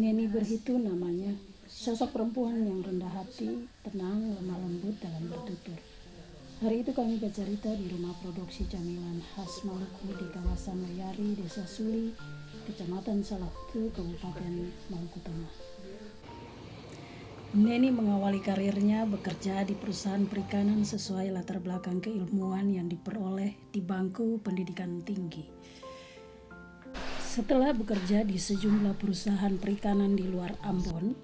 Neni Berhitu namanya, sosok perempuan yang rendah hati, tenang, lemah lembut dalam bertutur. Hari itu kami bercerita di rumah produksi camilan khas Maluku di kawasan Mayari, Desa Suli, Kecamatan Salahtu, Kabupaten Maluku Tengah. Neni mengawali karirnya bekerja di perusahaan perikanan sesuai latar belakang keilmuan yang diperoleh di bangku pendidikan tinggi. Setelah bekerja di sejumlah perusahaan perikanan di luar Ambon,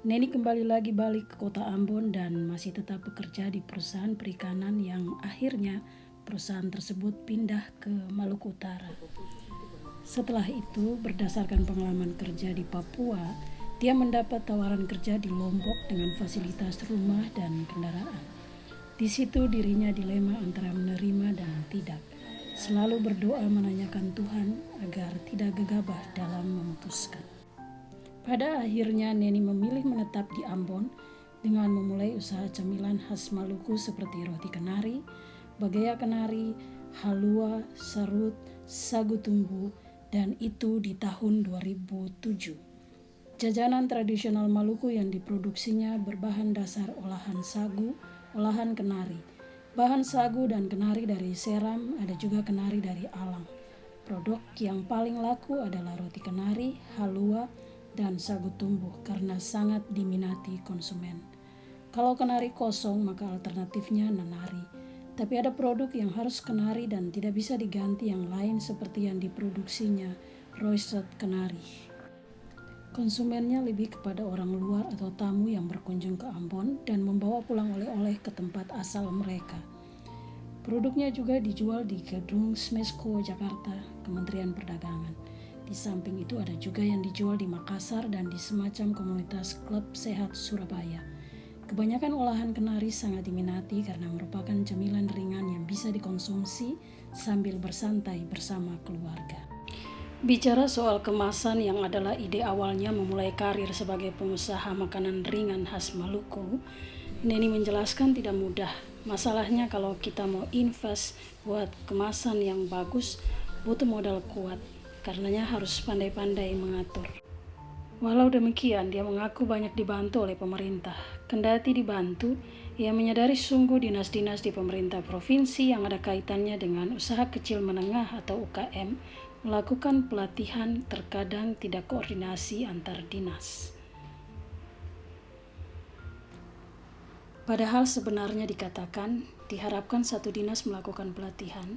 Neni kembali lagi balik ke kota Ambon dan masih tetap bekerja di perusahaan perikanan yang akhirnya perusahaan tersebut pindah ke Maluku Utara. Setelah itu, berdasarkan pengalaman kerja di Papua, dia mendapat tawaran kerja di Lombok dengan fasilitas rumah dan kendaraan. Di situ dirinya dilema antara menerima dan tidak. Selalu berdoa menanyakan Tuhan agar tidak gegabah dalam memutuskan. Pada akhirnya Neni memilih menetap di Ambon dengan memulai usaha camilan khas Maluku seperti roti kenari, bagaya kenari, halua, serut, sagu tumbu, dan itu di tahun 2007. Jajanan tradisional Maluku yang diproduksinya berbahan dasar olahan sagu, olahan kenari. Bahan sagu dan kenari dari seram, ada juga kenari dari alang. Produk yang paling laku adalah roti kenari, halua, dan sagu tumbuh karena sangat diminati konsumen. Kalau kenari kosong maka alternatifnya nenari. Tapi ada produk yang harus kenari dan tidak bisa diganti yang lain seperti yang diproduksinya, roasted kenari. Konsumennya lebih kepada orang luar atau tamu yang berkunjung ke Ambon dan membawa pulang oleh-oleh ke tempat asal mereka. Produknya juga dijual di gedung Smesco Jakarta, Kementerian Perdagangan. Di samping itu ada juga yang dijual di Makassar dan di semacam komunitas klub sehat Surabaya. Kebanyakan olahan kenari sangat diminati karena merupakan cemilan ringan yang bisa dikonsumsi sambil bersantai bersama keluarga. Bicara soal kemasan yang adalah ide awalnya memulai karir sebagai pengusaha makanan ringan khas Maluku, Neni menjelaskan tidak mudah. Masalahnya kalau kita mau invest buat kemasan yang bagus, butuh modal kuat, karenanya harus pandai-pandai mengatur. Walau demikian, dia mengaku banyak dibantu oleh pemerintah. Kendati dibantu, ia menyadari sungguh dinas-dinas di pemerintah provinsi yang ada kaitannya dengan usaha kecil menengah atau UKM melakukan pelatihan terkadang tidak koordinasi antar dinas. Padahal sebenarnya dikatakan diharapkan satu dinas melakukan pelatihan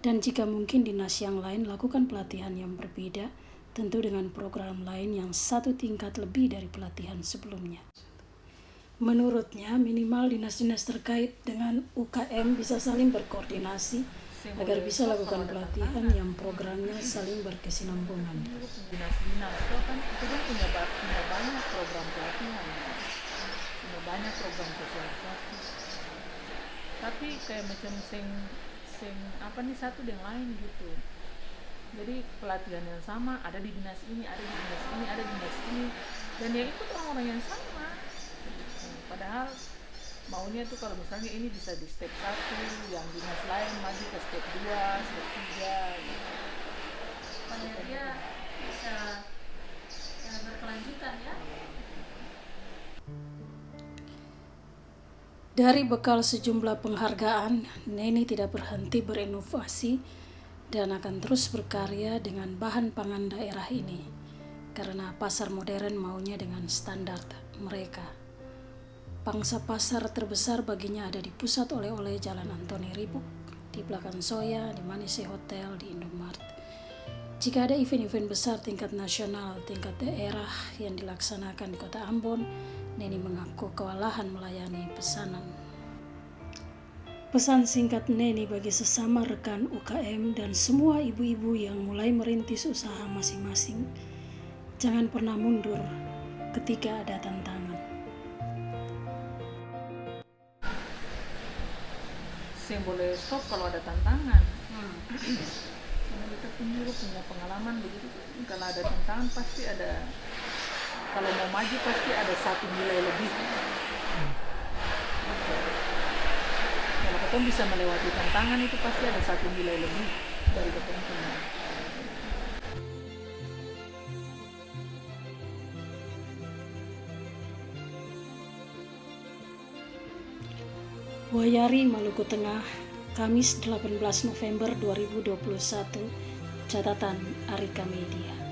dan jika mungkin dinas yang lain lakukan pelatihan yang berbeda, tentu dengan program lain yang satu tingkat lebih dari pelatihan sebelumnya. Menurutnya minimal dinas-dinas terkait dengan UKM bisa saling berkoordinasi agar bisa lakukan pelatihan yang programnya saling berkesinambungan. Dinas-dinas itu kan punya banyak program pelatihan, punya banyak program sosialisasi. Tapi kayak macam satu dengan lain gitu. Jadi pelatihan yang sama ada di dinas ini, ada di dinas ini, ada di dinas ini, dan ya ikut orang-orang yang sama. Padahal maunya tuh kalau misalnya ini bisa di step 1, yang dinas lain maju ke step 2, step 3 gitu. Supaya dia bisa berkelanjutan ya. Dari bekal sejumlah penghargaan, Neni tidak berhenti berinovasi dan akan terus berkarya dengan bahan pangan daerah ini karena pasar modern maunya dengan standar mereka. Pangsa pasar terbesar baginya ada di pusat oleh-oleh Jalan Antoni Ribuk, di belakang Soya, di Manise Hotel, di Indomart. Jika ada event-event besar tingkat nasional, tingkat daerah yang dilaksanakan di kota Ambon, Neni mengaku kewalahan melayani pesanan. Pesan singkat Neni bagi sesama rekan UKM dan semua ibu-ibu yang mulai merintis usaha masing-masing, jangan pernah mundur ketika ada tantangan. Yang boleh stop kalau ada tantangan. Karena kita pun dulu punya pengalaman begitu. Kalau ada tantangan pasti ada, kalau mau maju pasti ada satu nilai lebih. Kalau kita bisa melewati tantangan itu pasti ada satu nilai lebih dari kita punya. Wayari, Maluku Tengah, Kamis 18 November 2021. Catatan Arika Media.